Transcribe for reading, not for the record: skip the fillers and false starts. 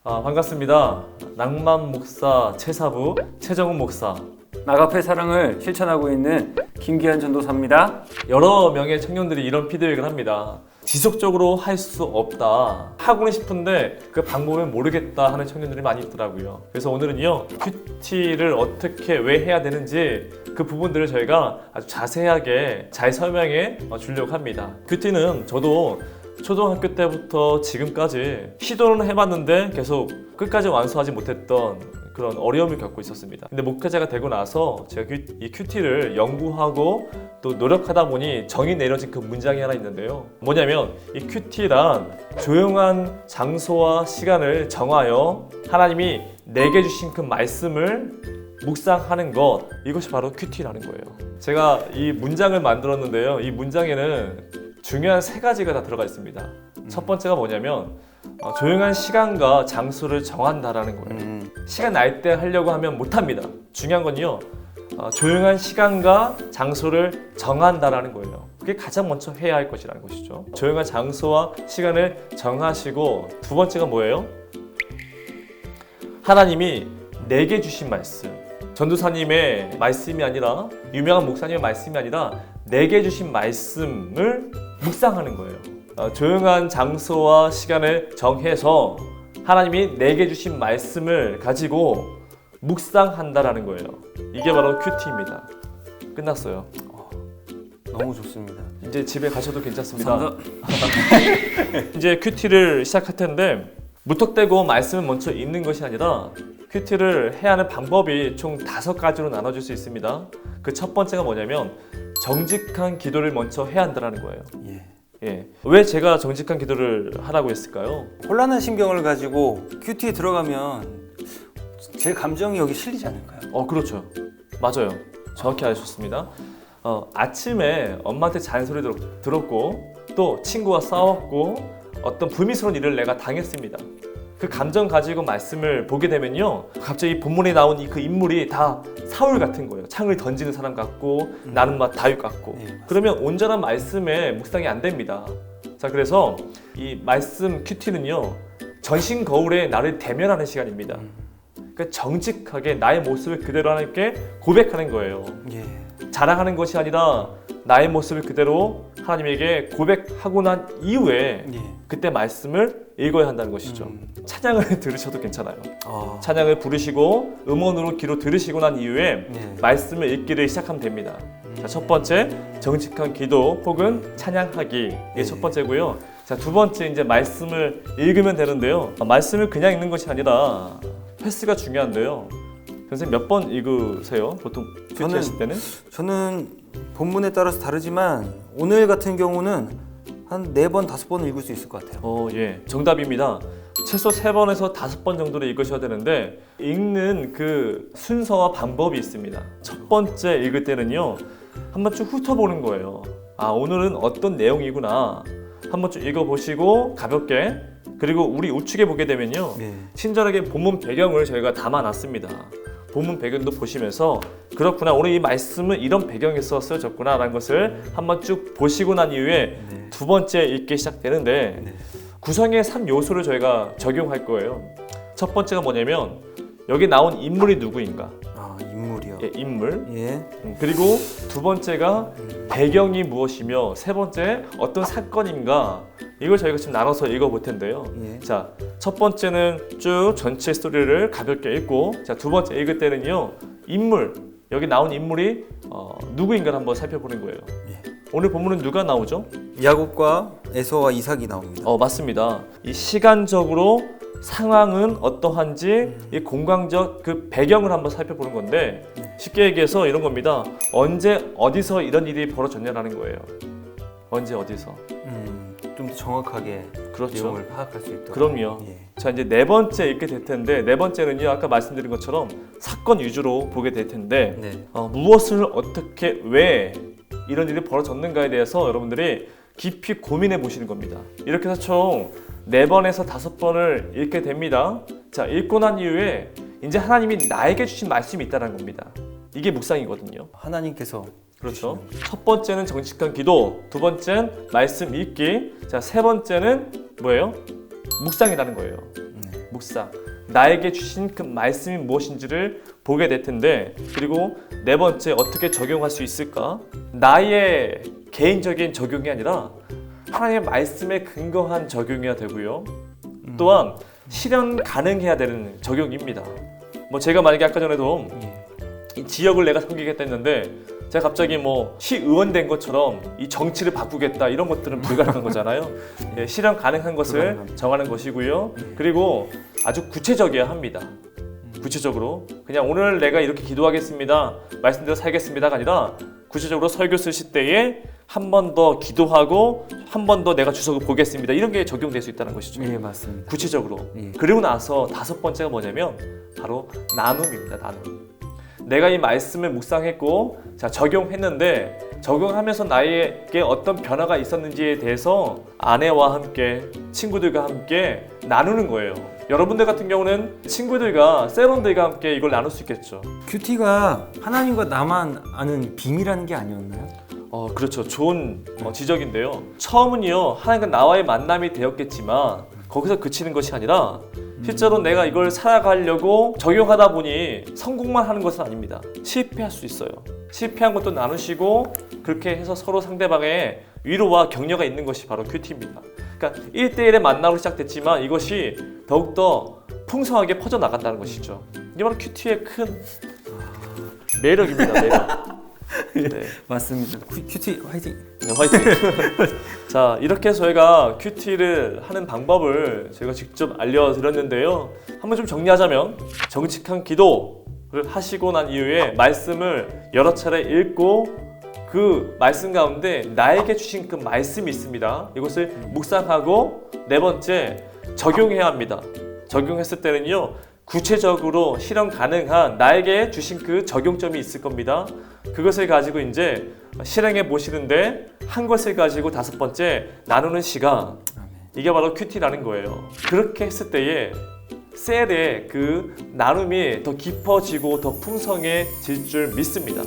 반갑습니다. 낭만 목사 최사부 최정훈 목사. 나가페 사랑을 실천하고 있는 김기한 전도사입니다. 여러 명의 청년들이 이런 피드백을 합니다. 지속적으로 할 수 없다. 하고는 싶은데 그 방법을 모르겠다 하는 청년들이 많이 있더라고요. 그래서 오늘은요, 큐티를 어떻게 왜 해야 되는지 그 부분들을 저희가 아주 자세하게 잘 설명해 주려고 합니다. 큐티는 저도 초등학교 때부터 지금까지 시도는 해봤는데 계속 끝까지 완수하지 못했던 그런 어려움을 겪고 있었습니다. 근데 목회자가 되고 나서 제가 이 큐티를 연구하고 또 노력하다 보니 정이 내려진 그 문장이 하나 있는데요. 뭐냐면 이 큐티란 조용한 장소와 시간을 정하여 하나님이 내게 주신 그 말씀을 묵상하는 것, 이것이 바로 큐티라는 거예요. 제가 이 문장을 만들었는데요. 이 문장에는 중요한 세 가지가 다 들어가 있습니다. 첫 번째가 뭐냐면 조용한 시간과 장소를 정한다라는 거예요. 시간 날 때 하려고 하면 못합니다. 중요한 건요, 조용한 시간과 장소를 정한다라는 거예요. 그게 가장 먼저 해야 할 것이라는 것이죠. 조용한 장소와 시간을 정하시고, 두 번째가 뭐예요? 하나님이 내게 주신 말씀, 전도사님의 말씀이 아니라, 유명한 목사님의 말씀이 아니라 내게 주신 말씀을 묵상하는 거예요. 조용한 장소와 시간을 정해서 하나님이 내게 주신 말씀을 가지고 묵상한다라는 거예요. 이게 바로 큐티입니다. 끝났어요. 너무 좋습니다. 이제 집에 가셔도 괜찮습니다. 이제 큐티를 시작할 텐데, 무턱대고 말씀을 먼저 읽는 것이 아니라 큐티를 해야 하는 방법이 총 5가지로 나눠질 수 있습니다. 그 첫 번째가 뭐냐면 정직한 기도를 먼저 해야 한다는 거예요. 왜 제가 정직한 기도를 하라고 했을까요? 혼란한 심경을 가지고 큐티에 들어가면 제 감정이 여기 실리지 않을까요? 그렇죠. 맞아요. 정확히 알으셨습니다. 아침에 엄마한테 잔소리 들었고, 또 친구와 싸웠고, 어떤 불미스러운 일을 내가 당했습니다. 그 감정 가지고 말씀을 보게 되면요, 갑자기 본문에 나온 그 인물이 다 사울 같은 거예요. 창을 던지는 사람 같고, 나는 막 다윗 같고. 그러면 온전한 말씀에 묵상이 안 됩니다. 자, 그래서 이 말씀 큐티는요, 전신 거울에 나를 대면하는 시간입니다. 그러니까 정직하게 나의 모습을 그대로 하나님께 고백하는 거예요. 자랑하는 것이 아니라 나의 모습을 그대로 하나님에게 고백하고 난 이후에 그때 말씀을 읽어야 한다는 것이죠. 찬양을 들으셔도 괜찮아요. 찬양을 부르시고 음원으로 귀로 들으시고 난 이후에 말씀을 읽기를 시작하면 됩니다. 자, 첫 번째, 정직한 기도 혹은 찬양하기, 이게 첫 번째고요. 자, 두 번째, 이제 말씀을 읽으면 되는데요. 말씀을 그냥 읽는 것이 아니라 횟수가 중요한데요. 선생님 몇 번 읽으세요? 보통 큐티 하실 때는? 저는 본문에 따라서 다르지만 오늘 같은 경우는 한 4번, 5번 읽을 수 있을 것 같아요. 예, 정답입니다. 최소 3번에서 5번 정도를 읽으셔야 되는데, 읽는 그 순서와 방법이 있습니다. 첫 번째 읽을 때는요, 한번 쭉 훑어보는 거예요. 오늘은 어떤 내용이구나 한번 쭉 읽어보시고 가볍게, 그리고 우리 우측에 보게 되면요, 친절하게 본문 배경을 저희가 담아놨습니다. 본문 배경도 보시면서 그렇구나, 오늘 이 말씀은 이런 배경에서 쓰여졌구나 라는 것을 한번 쭉 보시고 난 이후에 두 번째 읽기 시작되는데, 구성의 3요소를 저희가 적용할 거예요. 첫 번째가 뭐냐면 여기 나온 인물이 누구인가. 인물이요? 인물. 그리고 두 번째가 배경이 무엇이며, 세 번째 어떤 사건인가. 이걸 저희가 지금 나눠서 읽어볼 텐데요. 자, 첫 번째는 쭉 전체 스토리를 가볍게 읽고, 자, 두 번째 읽을 때는요, 인물, 여기 나온 인물이 누구인가를 한번 살펴보는 거예요. 오늘 본문은 누가 나오죠? 야곱과 에서와 이삭이 나옵니다. 맞습니다. 이 시간적으로 상황은 어떠한지, 이 공간적 그 배경을 한번 살펴보는 건데, 쉽게 얘기해서 이런 겁니다. 언제 어디서 이런 일이 벌어졌냐라는 거예요. 언제 어디서. 좀 더 정확하게 내용을 파악할 수 있도록. 그럼요. 자, 이제 네 번째 읽게 될 텐데, 네 번째는요, 아까 말씀드린 것처럼 사건 위주로 보게 될 텐데, 무엇을 어떻게 왜 이런 일이 벌어졌는가에 대해서 여러분들이 깊이 고민해 보시는 겁니다. 이렇게 해서 총 4번에서 5번을 읽게 됩니다. 자, 읽고 난 이후에 이제 하나님이 나에게 주신 말씀이 있다는 겁니다. 이게 묵상이거든요. 하나님께서, 그렇죠. 첫 번째는 정직한 기도, 두 번째는 말씀 읽기, 자, 세 번째는 뭐예요? 묵상이라는 거예요. 묵상, 나에게 주신 그 말씀이 무엇인지를 보게 될 텐데, 그리고 네 번째 어떻게 적용할 수 있을까? 나의 개인적인 적용이 아니라 하나님의 말씀에 근거한 적용이어야 되고요. 또한 실현 가능해야 되는 적용입니다. 뭐 제가 만약에 아까 전에도 이 지역을 내가 섬기겠다 했는데 제가 갑자기 뭐 시의원 된 것처럼 이 정치를 바꾸겠다 이런 것들은 불가능한 거잖아요. 예, 실현 가능한 것을 불가능합니다. 정하는 것이고요. 그리고 아주 구체적이어야 합니다. 구체적으로 그냥 오늘 내가 이렇게 기도하겠습니다, 말씀대로 살겠습니다가 아니라 구체적으로 설교 쓰실 때에 한 번 더 기도하고 한 번 더 내가 주석을 보겠습니다, 이런 게 적용될 수 있다는 것이죠. 예, 맞습니다. 구체적으로. 예. 그리고 나서 다섯 번째가 뭐냐면 바로 나눔입니다. 나눔. 내가 이 말씀을 묵상했고 자 적용했는데 적용하면서 나에게 어떤 변화가 있었는지에 대해서 아내와 함께 친구들과 함께 나누는 거예요. 여러분들 같은 경우는 친구들과 세런들과 함께 이걸 나눌 수 있겠죠. 큐티가 하나님과 나만 아는 비밀이라는 게 아니었나요? 그렇죠. 좋은 지적인데요. 처음은요 하나님과 나와의 만남이 되었겠지만 거기서 그치는 것이 아니라 실제로 내가 이걸 살아가려고 적용하다 보니 성공만 하는 것은 아닙니다. 실패할 수 있어요. 실패한 것도 나누시고 그렇게 해서 서로 상대방의 위로와 격려가 있는 것이 바로 큐티입니다. 그러니까 1대1의 만남으로 시작됐지만 이것이 더욱더 풍성하게 퍼져나간다는 것이죠. 이게 바로 큐티의 큰 매력입니다. 매력. 네. 맞습니다. 큐티 화이팅! 네, 화이팅! 자, 이렇게 저희가 큐티를 하는 방법을 저희가 직접 알려드렸는데요. 한번 좀 정리하자면 정직한 기도를 하시고 난 이후에 말씀을 여러 차례 읽고 그 말씀 가운데 나에게 주신 그 말씀이 있습니다. 이것을 묵상하고 네 번째 적용해야 합니다. 적용했을 때는요 구체적으로 실현 가능한 나에게 주신 그 적용점이 있을 겁니다. 그것을 가지고 이제 실행해 보시는데 한 것을 가지고 다섯 번째 나누는 시간, 이게 바로 큐티라는 거예요. 그렇게 했을 때에 셀의 그 나눔이 더 깊어지고 더 풍성해질 줄 믿습니다.